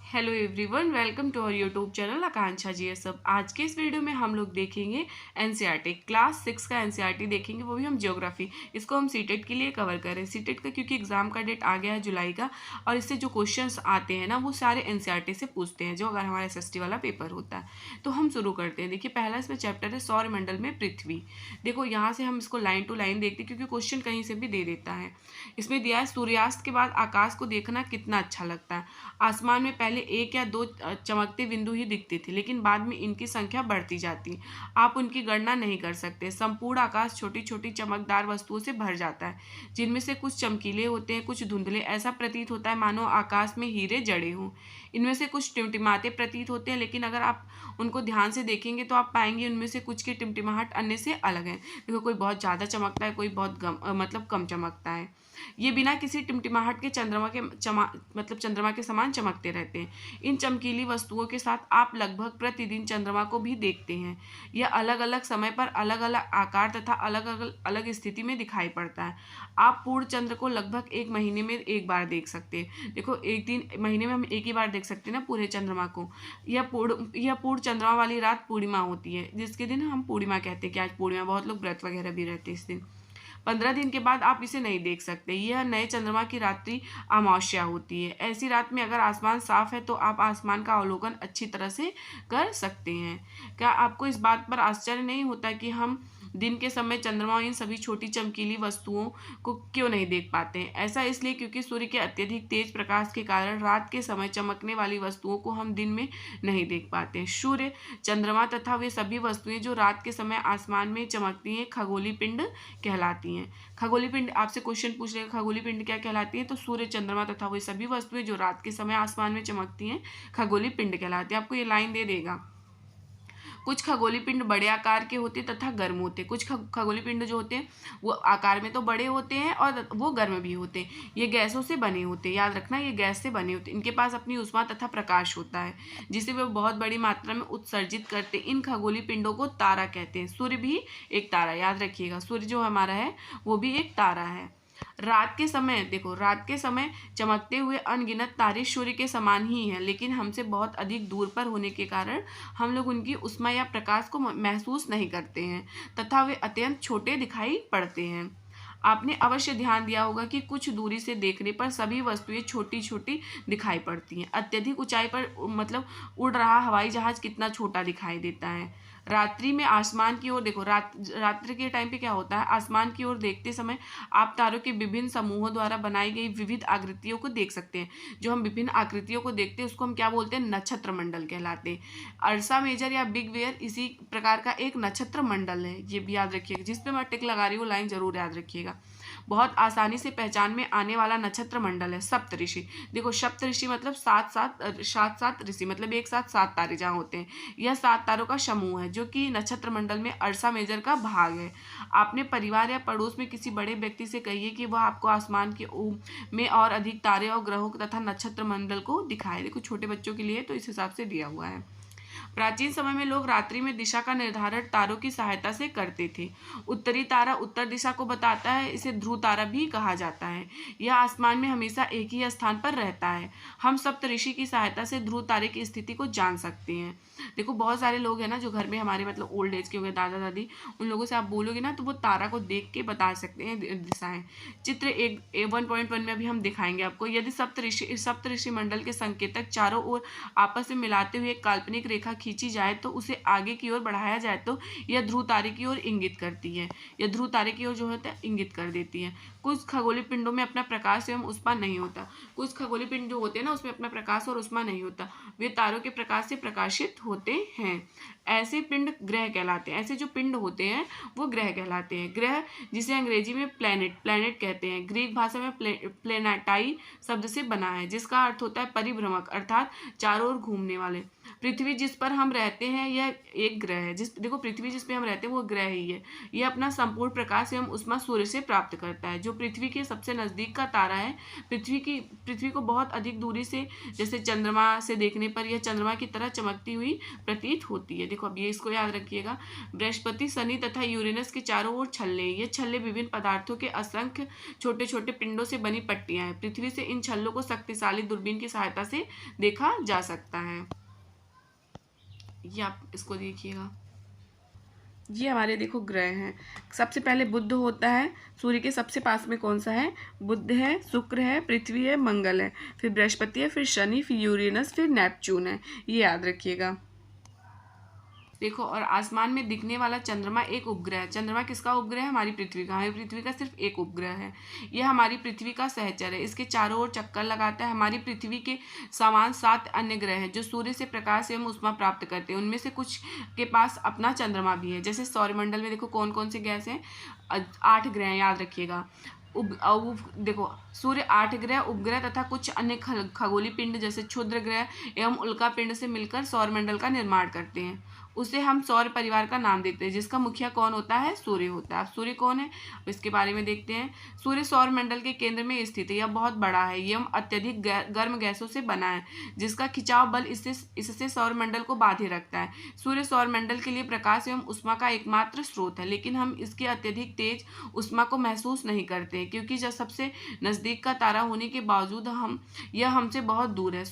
Hello everyone, welcome to our YouTube channel Akanksha GSF. आज के इस वीडियो में हम लोग देखेंगे एनसीईआरटी क्लास 6 का एनसीईआरटी देखेंगे, वो भी हम ज्योग्राफी। इसको हम सीटेट के लिए कवर करें। सीटेट का क्योंकि एग्जाम का डेट आ गया है जुलाई का, और इससे जो क्वेश्चंस आते हैं ना वो सारे एनसीईआरटी से पूछते हैं, जो अगर हमारा एसएसटी वाला पेपर होता है। तो हम शुरू करते हैं। देखिए, पहला इसमें चैप्टर है सौरमंडल में पृथ्वी। देखो, यहाँ से हम इसको लाइन टू लाइन देखते हैं क्योंकि क्वेश्चन कहीं से भी दे देता है। इसमें दिया है सूर्यास्त के बाद आकाश को देखना कितना अच्छा लगता है। आसमान में पहले एक या दो चमकते बिंदु ही दिखते थे, लेकिन बाद में इनकी संख्या बढ़ती जाती। आप उनकी गणना नहीं कर सकते। संपूर्ण आकाश छोटी छोटी चमकदार वस्तुओं से भर जाता है, जिनमें से कुछ चमकीले होते हैं, कुछ धुंधले। ऐसा प्रतीत होता है मानो आकाश में हीरे जड़े हों। इनमें से कुछ टिमटिमाते प्रतीत होते हैं, लेकिन अगर आप उनको ध्यान से देखेंगे तो आप पाएंगे उनमें से कुछ की टिमटिमाहट अन्य से अलग है। देखो, कोई बहुत ज़्यादा चमकता है, कोई बहुत मतलब कम चमकता है। ये बिना किसी टिमटिमाहट के चंद्रमा के समान चमकते रहते हैं। इन चमकीली वस्तुओं के साथ आप लगभग प्रतिदिन चंद्रमा को भी देखते हैं। यह अलग अलग समय पर अलग अलग आकार तथा अलग अलग स्थिति में दिखाई पड़ता है। आप पूर्ण चंद्र को लगभग एक महीने में एक बार देख सकते हैं। देखो, एक दिन महीने में हम एक ही बार देख सकते हैं ना पूरे चंद्रमा को। यह पूर्ण चंद्रमा वाली रात पूर्णिमा होती है, जिसके दिन हम पूर्णिमा कहते हैं कि आज पूर्णिमा। बहुत लोग व्रत वगैरह भी रहते हैं इस दिन। 15 दिन के बाद आप इसे नहीं देख सकते। यह नए चंद्रमा की रात्रि अमावस्या होती है। ऐसी रात में अगर आसमान साफ है तो आप आसमान का अवलोकन अच्छी तरह से कर सकते हैं। क्या आपको इस बात पर आश्चर्य नहीं होता कि हम दिन के समय चंद्रमा और इन सभी छोटी चमकीली वस्तुओं को क्यों नहीं देख पाते हैं? ऐसा इसलिए क्योंकि सूर्य के अत्यधिक तेज प्रकाश के कारण रात के समय चमकने वाली वस्तुओं को हम दिन में नहीं देख पाते हैं। सूर्य, चंद्रमा तथा वे सभी वस्तुएं जो रात के समय आसमान में चमकती हैं खगोलीय पिंड कहलाती हैं। खगोलीय पिंड आपसे क्वेश्चन पूछ लेगा, खगोलीय पिंड क्या कहलाती है? तो सूर्य, चंद्रमा तथा वे सभी वस्तुएं जो रात के समय आसमान में चमकती हैं खगोलीय पिंड कहलाती है। आपको ये लाइन दे देगा। कुछ खगोलीय पिंड बड़े आकार के होते तथा गर्म होते। कुछ खगोलीय पिंड जो होते हैं वो आकार में तो बड़े होते हैं और वो गर्म भी होते हैं। ये गैसों से बने होते हैं, याद रखना, ये गैस से बने होते हैं। इनके पास अपनी ऊष्मा तथा प्रकाश होता है, जिसे वे बहुत बड़ी मात्रा में उत्सर्जित करते। इन खगोलीय पिंडों को तारा कहते हैं। सूर्य भी एक तारा, याद रखिएगा, सूर्य जो हमारा है वो भी एक तारा है। रात के समय, देखो, रात के समय चमकते हुए अनगिनत तारे सूर्य के समान ही हैं, लेकिन हमसे बहुत अधिक दूर पर होने के कारण हम लोग उनकी ऊष्मा या प्रकाश को महसूस नहीं करते हैं तथा वे अत्यंत छोटे दिखाई पड़ते हैं। आपने अवश्य ध्यान दिया होगा कि कुछ दूरी से देखने पर सभी वस्तुएं छोटी छोटी दिखाई पड़ती हैं। अत्यधिक ऊंचाई पर मतलब उड़ रहा हवाई जहाज कितना छोटा दिखाई देता है। रात्रि में आसमान की ओर देखो, रात्रि के टाइम पे क्या होता है, आसमान की ओर देखते समय आप तारों के विभिन्न समूहों द्वारा बनाई गई विविध आकृतियों को देख सकते हैं। जो हम विभिन्न आकृतियों को देखते हैं उसको हम क्या बोलते हैं? नक्षत्र मंडल कहलाते हैं। अर्सा मेजर या बिग वेयर इसी प्रकार का एक नक्षत्र मंडल है। ये भी याद रखिएगा, जिस पे मैं टिक लगा रही हूँ लाइन जरूर याद रखिएगा। बहुत आसानी से पहचान में आने वाला नक्षत्र मंडल है सप्तऋषि। देखो, सप्तऋषि मतलब सात सात ऋषि, मतलब एक साथ 7 तारे जहाँ होते हैं। यह 7 तारों का समूह है जो कि नक्षत्र मंडल में अर्सा मेजर का भाग है। आपने परिवार या पड़ोस में किसी बड़े व्यक्ति से कहिए कि वह आपको आसमान के में और अधिक तारे और ग्रहों तथा नक्षत्र मंडल को दिखाए। देखो, छोटे बच्चों के लिए तो इस हिसाब से दिया हुआ है। प्राचीन समय में लोग रात्रि में दिशा का निर्धारण तारों की सहायता से करते थे। उत्तरी तारा उत्तर दिशा को बताता है, इसे ध्रुव तारा भी कहा जाता है। यह आसमान में हमेशा एक ही स्थान पर रहता है। हम सप्तऋषि की सहायता से ध्रुव तारे की स्थिति को जान सकते हैं। देखो, बहुत सारे लोग हैं ना जो घर में हमारे मतलब ओल्ड एज के हो गए, दादा दादी, उन लोगों से आप बोलोगे ना तो वो तारा को देख के बता सकते हैं दिशाएं। चित्र 1.1 में अभी हम दिखाएंगे आपको। यदि सप्तऋषि मंडल के संकेतक चारों ओर आपस में मिलाते हुए एक काल्पनिक रेखा खींची जाए तो उसे आगे की ओर बढ़ाया जाए तो यह ध्रुव तारे की ओर इंगित करती है। यह ध्रुव तारे की ओर जो होता है इंगित कर देती है। कुछ खगोलीय पिंडों में अपना प्रकाश एवं ऊष्मा नहीं होता। कुछ खगोलीय पिंड जो होते हैं ना उसमें अपना प्रकाश और ऊष्मा नहीं होता, वे तारों के प्रकाश से प्रकाशित होते हैं। ऐसे पिंड ग्रह कहलाते हैं। ऐसे जो पिंड होते हैं वो ग्रह कहलाते हैं। ग्रह, जिसे अंग्रेजी में प्लैनेट कहते हैं, ग्रीक भाषा में प्लेनाटाई शब्द से बना है, जिसका अर्थ होता है परिभ्रमक, अर्थात चारों ओर घूमने वाले। पृथ्वी जिस पर हम रहते हैं यह एक ग्रह है। देखो पृथ्वी जिस पे हम रहते हैं वो ग्रह ही है। यह अपना संपूर्ण प्रकाश एवं उष्मा सूर्य से प्राप्त करता है। जो पृथ्वी के सबसे नजदीक का तारा है, पृथ्वी को बहुत अधिक दूरी से, जैसे चंद्रमा से देखने पर यह चंद्रमा की तरह चमकती हुई प्रतीत होती है। देखो अब ये इसको याद रखिएगा। बृहस्पति, शनि तथा यूरेनस के चारों ओर छल्ले, ये छल्ले विभिन्न पदार्थों के असंख्य छोटे छोटे पिंडों से बनी पट्टियां हैं। पृथ्वी से इन छल्लों को शक्तिशाली दूरबीन की सहायता से देखा जा सकता है। ये आप इसको देखिएगा। ये हमारे देखो ग्रह हैं। सबसे पहले बुध होता है, सूर्य के सबसे पास में कौन सा है? बुध है, शुक्र है, पृथ्वी है, मंगल है, फिर बृहस्पति है, फिर शनि, फिर यूरेनस, फिर नेपच्यून है। ये याद रखिएगा। देखो और आसमान में दिखने वाला चंद्रमा एक उपग्रह है। चंद्रमा किसका उपग्रह है? हमारी पृथ्वी का। हमारी पृथ्वी का सिर्फ एक उपग्रह है। यह हमारी पृथ्वी का सहचर है। इसके चारों ओर चक्कर लगाता है। हमारी पृथ्वी के समान 7 अन्य ग्रह हैं जो सूर्य से प्रकाश एवं ऊष्मा प्राप्त करते हैं। उनमें से कुछ के पास अपना चंद्रमा भी है। जैसे सौरमंडल में देखो कौन कौन से गैस हैं? 8 ग्रह हैं, याद रखिएगा। देखो सूर्य 8 ग्रह, उपग्रह तथा कुछ अन्य खगोलीय पिंड जैसे क्षुद्र ग्रह एवं उल्का पिंड से मिलकर सौरमंडल का निर्माण करते हैं। उसे हम सौर परिवार का नाम देते हैं, जिसका मुखिया कौन होता है? सूर्य होता है। अब सूर्य कौन है इसके बारे में देखते हैं। सूर्य सौरमंडल के केंद्र में स्थित है। यह बहुत बड़ा है। यह अत्यधिक गर्म गैसों से बना है, जिसका खिंचाव बल इससे सौरमंडल को बांधे रखता है। सूर्य सौरमंडल के लिए प्रकाश एवं ऊष्मा का एकमात्र स्रोत है, लेकिन हम इसकी अत्यधिक तेज ऊष्मा को महसूस नहीं करते, क्योंकि जब सबसे नजदीक का तारा होने के बावजूद यह हमसे बहुत दूर है।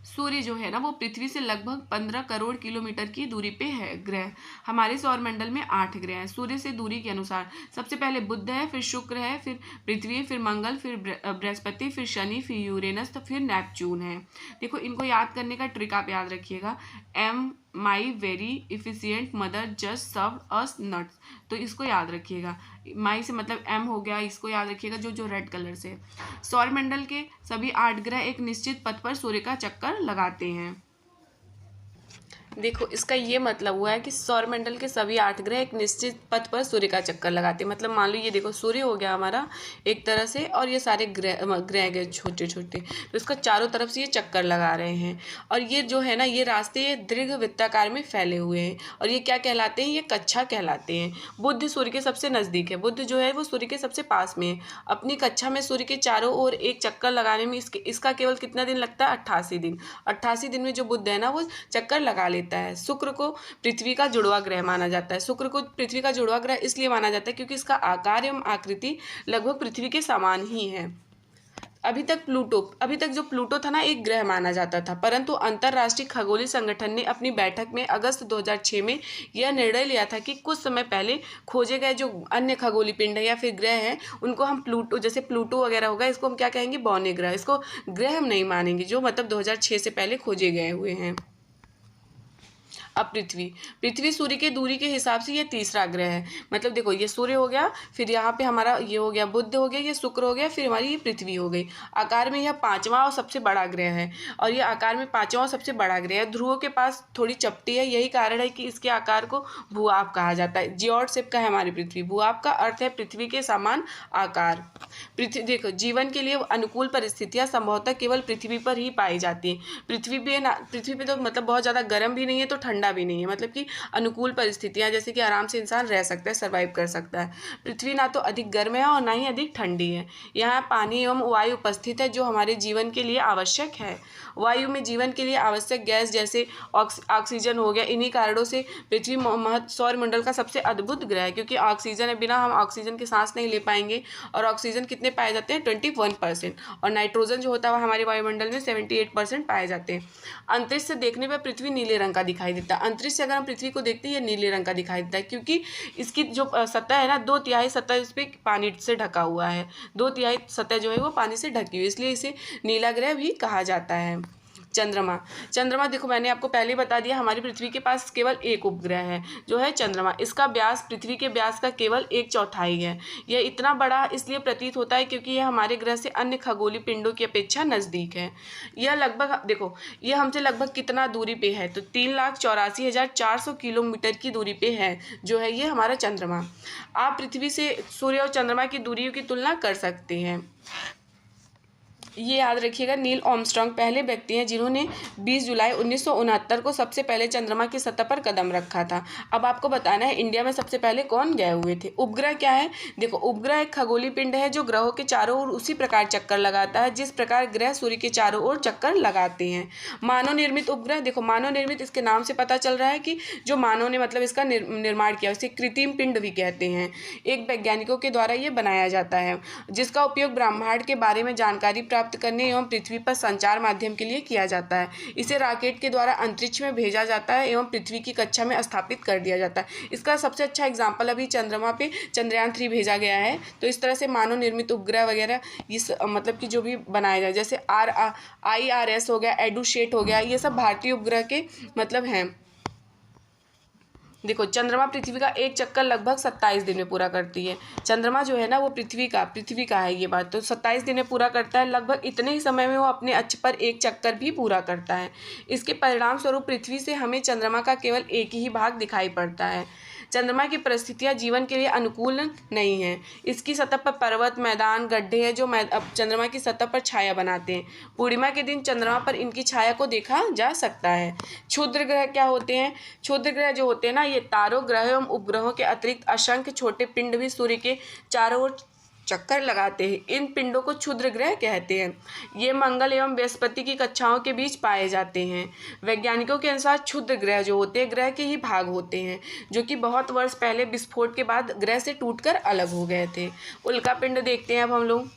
सूर्य जो है ना वो पृथ्वी से लगभग 15 करोड़ किलोमीटर की दूरी पे है। ग्रह हमारे सौरमंडल में 8 ग्रह हैं। सूर्य से दूरी के अनुसार सबसे पहले बुध है, फिर शुक्र है, फिर पृथ्वी, फिर मंगल, फिर बृहस्पति, फिर शनि, फिर यूरेनस, तो फिर नेपच्यून है। देखो इनको याद करने का ट्रिक आप याद रखिएगा। M my very efficient mother just serve us nuts, तो इसको याद रखिएगा। माई से मतलब एम हो गया, इसको याद रखिएगा जो रेड कलर से। सौरमंडल के सभी 8 ग्रह एक निश्चित पथ पर सूर्य का चक्कर लगाते हैं। देखो इसका ये मतलब हुआ है कि सौरमंडल के सभी 8 ग्रह एक निश्चित पथ पर सूर्य का चक्कर लगाते हैं। मतलब मान लो ये देखो सूर्य हो गया हमारा एक तरह से, और ये सारे ग्रह गए छोटे छोटे, तो इसका चारों तरफ से ये चक्कर लगा रहे हैं। और ये जो है ना ये रास्ते ये दीर्घ वृत्ताकार में फैले हुए हैं, और ये क्या कहलाते हैं? ये कक्षा कहलाते हैं। बुध सूर्य के सबसे नज़दीक है। बुध जो है वो सूर्य के सबसे पास में है। अपनी कक्षा में सूर्य के चारों ओर एक चक्कर लगाने में इसका केवल कितना दिन लगता है? 88 दिन। 88 दिन में जो बुध है ना वो चक्कर लगा लेता है। शुक्र को पृथ्वी का जुड़वा ग्रह माना जाता है। शुक्र को पृथ्वी का जुड़वा ग्रह इसलिए माना जाता है क्योंकि इसका आकार एवं आकृति लगभग पृथ्वी के समान ही है। अभी तक जो प्लूटो था ना एक ग्रह माना जाता था, परंतु अंतरराष्ट्रीय खगोलीय संगठन ने अपनी बैठक में अगस्त 2006 में यह निर्णय लिया था कि कुछ समय पहले खोजे गए जो अन्य खगोलीय पिंड है या फिर ग्रह हैं उनको हम प्लूटो, जैसे प्लूटो वगैरह होगा, इसको हम क्या कहेंगे? बौने ग्रह। इसको ग्रह हम नहीं मानेंगे, जो मतलब 2006 से पहले खोजे गए हुए हैं। अब पृथ्वी सूर्य के दूरी के हिसाब से ये तीसरा ग्रह है। मतलब देखो ये सूर्य हो गया, फिर यहाँ पे हमारा ये हो गया बुध हो गया, ये शुक्र हो गया, फिर हमारी ये पृथ्वी हो गई। आकार में यह 5वां और सबसे बड़ा ग्रह है, और ये आकार में 5वां और सबसे बड़ा ग्रह है। ध्रुवों के पास थोड़ी चपटी है, यही कारण है कि इसके आकार को भूआब कहा जाता है। जियोड शेप का है हमारी पृथ्वी। भूआब का अर्थ है पृथ्वी के समान आकार। देखो जीवन के लिए अनुकूल परिस्थितियाँ संभवतः केवल पृथ्वी पर ही पाई जाती हैं। पृथ्वी पे तो मतलब बहुत ज़्यादा गर्म भी नहीं है तो ठंडा भी नहीं है, मतलब कि अनुकूल परिस्थितियां, जैसे कि आराम से इंसान रह सकता है, सर्वाइव कर सकता है। पृथ्वी ना तो अधिक गर्म है और ना ही अधिक ठंडी है। यहाँ पानी एवं वायु उपस्थित है जो हमारे जीवन के लिए आवश्यक है। वायु में जीवन के लिए आवश्यक गैस जैसे ऑक्सीजन हो गया। इन्हीं कारणों से पृथ्वी सौरमंडल का सबसे अद्भुत ग्रह है, क्योंकि ऑक्सीजन है, बिना हम ऑक्सीजन की सांस नहीं ले पाएंगे। और ऑक्सीजन कितने पाए जाते हैं? 21%, और नाइट्रोजन जो होता है हमारे वायुमंडल में 78% पाए जाते हैं। अंतरिक्ष से देखने पर पृथ्वी नीले रंग का दिखाई देता है। अंतरिक्ष से अगर हम पृथ्वी को देखते हैं ये नीले रंग का दिखाई देता है, क्योंकि इसकी जो सतह है ना 2/3 सतह इस पर पानी से ढका हुआ है। 2/3 सतह जो है वो पानी से ढकी हुई है, इसलिए इसे नीला ग्रह भी कहा जाता है। चंद्रमा देखो मैंने आपको पहले बता दिया, हमारी पृथ्वी के पास केवल एक उपग्रह है जो है चंद्रमा। इसका व्यास पृथ्वी के व्यास का केवल 1/4 है। यह इतना बड़ा इसलिए प्रतीत होता है क्योंकि यह हमारे ग्रह से अन्य खगोलीय पिंडों की अपेक्षा नज़दीक है। यह लगभग देखो यह हमसे लगभग कितना दूरी पे है? तो 3,84,400 किलोमीटर की दूरी पे है जो है ये हमारा चंद्रमा। आप पृथ्वी से सूर्य और चंद्रमा की दूरियों की तुलना कर सकते हैं। ये याद रखिएगा, नील आर्मस्ट्रांग पहले व्यक्ति हैं जिन्होंने 20 जुलाई 1969 को सबसे पहले चंद्रमा की सतह पर कदम रखा था। अब आपको बताना है इंडिया में सबसे पहले कौन गए हुए थे। उपग्रह क्या है? देखो, उपग्रह एक खगोलीय पिंड है जो ग्रहों के चारों ओर उसी प्रकार चक्कर लगाता है जिस प्रकार ग्रह सूर्य के चारों ओर चक्कर लगाते हैं। मानव निर्मित उपग्रह, देखो मानव निर्मित इसके नाम से पता चल रहा है कि जो मानव ने मतलब इसका निर्माण किया, इसे कृत्रिम पिंड भी कहते हैं। एक वैज्ञानिकों के द्वारा ये बनाया जाता है जिसका उपयोग ब्रह्मांड के बारे में जानकारी प्राप्त करने एवं पृथ्वी पर संचार माध्यम के लिए किया जाता है। इसे रॉकेट के द्वारा अंतरिक्ष में भेजा जाता है एवं पृथ्वी की कक्षा में स्थापित कर दिया जाता है। इसका सबसे अच्छा एग्जाम्पल अभी चंद्रमा पे चंद्रयान 3 भेजा गया है। तो इस तरह से मानव निर्मित उपग्रह वगैरह इस मतलब कि जो भी बनाया जाए, जैसे IRS हो गया, एडुसेट हो गया, ये सब भारतीय उपग्रह के मतलब हैं। देखो, चंद्रमा पृथ्वी का एक चक्कर लगभग 27 दिन में पूरा करती है। चंद्रमा जो है ना वो पृथ्वी का है ये बात, तो 27 दिन में पूरा करता है। लगभग इतने ही समय में वो अपने अक्ष पर एक चक्कर भी पूरा करता है। इसके परिणाम स्वरूप पृथ्वी से हमें चंद्रमा का केवल एक ही भाग दिखाई पड़ता है। चंद्रमा की परिस्थितियाँ जीवन के लिए अनुकूल नहीं हैं। इसकी सतह पर पर्वत, मैदान, गड्ढे हैं जो चंद्रमा की सतह पर छाया बनाते हैं। पूर्णिमा के दिन चंद्रमा पर इनकी छाया को देखा जा सकता है। क्षुद्र ग्रह क्या होते हैं? क्षुद्र ग्रह जो होते हैं ना, ये तारों, ग्रहों एवं उपग्रहों के अतिरिक्त असंख्य छोटे पिंड भी सूर्य के चारों ओर चक्कर लगाते हैं। इन पिंडों को क्षुद्र ग्रह कहते हैं। ये मंगल एवं बृहस्पति की कक्षाओं के बीच पाए जाते हैं। वैज्ञानिकों के अनुसार क्षुद्र ग्रह जो होते हैं ग्रह के ही भाग होते हैं जो कि बहुत वर्ष पहले विस्फोट के बाद ग्रह से टूटकर अलग हो गए थे। उल्का पिंड देखते हैं अब हम लोग।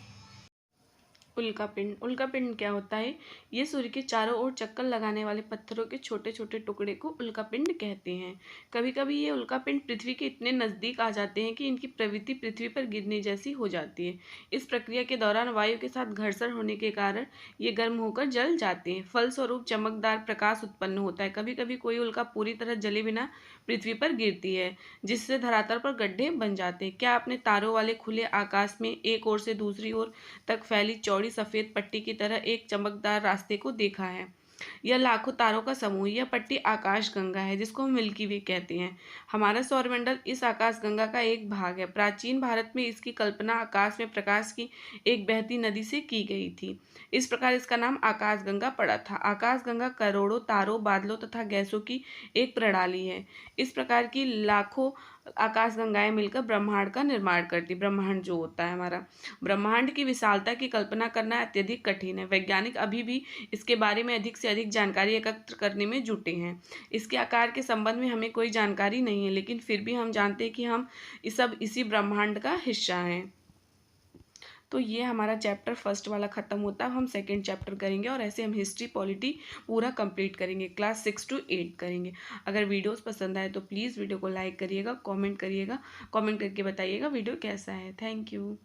उल्का पिंड क्या होता है? ये सूर्य के चारों ओर चक्कर लगाने वाले पत्थरों के छोटे छोटे टुकड़े को उल्का पिंड कहते हैं। कभी कभी ये उल्का पिंड पृथ्वी के इतने नज़दीक आ जाते हैं कि इनकी प्रवृत्ति पृथ्वी पर गिरने जैसी हो जाती है। इस प्रक्रिया के दौरान वायु के साथ घर्षण होने के कारण ये गर्म होकर जल जाते हैं। फलस्वरूप चमकदार प्रकाश उत्पन्न होता है। कभी कभी कोई उल्का पूरी तरह जले बिना पृथ्वी पर गिरती है जिससे धरातल पर गड्ढे बन जाते हैं। क्या आपने तारों वाले खुले आकाश में एक ओर से दूसरी ओर तक फैली चौड़ी सफेद पट्टी की तरह एक चमकदार रास्ते को देखा है? यह लाखों तारों का समूह, यह पट्टी आकाश गंगा है जिसको हम मिल्की वे कहते हैं। हमारा सौरमंडल इस आकाश गंगा का एक भाग है। प्राचीन भारत में इसकी कल्पना आकाश में प्रकाश की एक बहती नदी से की गई थी। इस प्रकार इसका नाम आकाश गंगा पड़ा था। आकाश गंगा करोड़ों तारों, बादलों तथा गैसों की एक प्रणाली है। इस प्रकार की लाखों आकाश गंगाएं मिलकर ब्रह्मांड का निर्माण करती। ब्रह्मांड जो होता है हमारा, ब्रह्मांड की विशालता की कल्पना करना अत्यधिक कठिन है। वैज्ञानिक अभी भी इसके बारे में अधिक से अधिक जानकारी एकत्र करने में जुटे हैं। इसके आकार के संबंध में हमें कोई जानकारी नहीं है, लेकिन फिर भी हम जानते हैं कि हम सब इसी ब्रह्मांड का हिस्सा हैं। तो ये हमारा चैप्टर फर्स्ट वाला ख़त्म होता है। हम सेकंड चैप्टर करेंगे और ऐसे हम हिस्ट्री पॉलिटी पूरा कंप्लीट करेंगे। क्लास 6 to 8 करेंगे। अगर वीडियोस पसंद आए तो प्लीज़ वीडियो को लाइक करिएगा, कमेंट करिएगा, कमेंट करके बताइएगा वीडियो कैसा है। Thank you.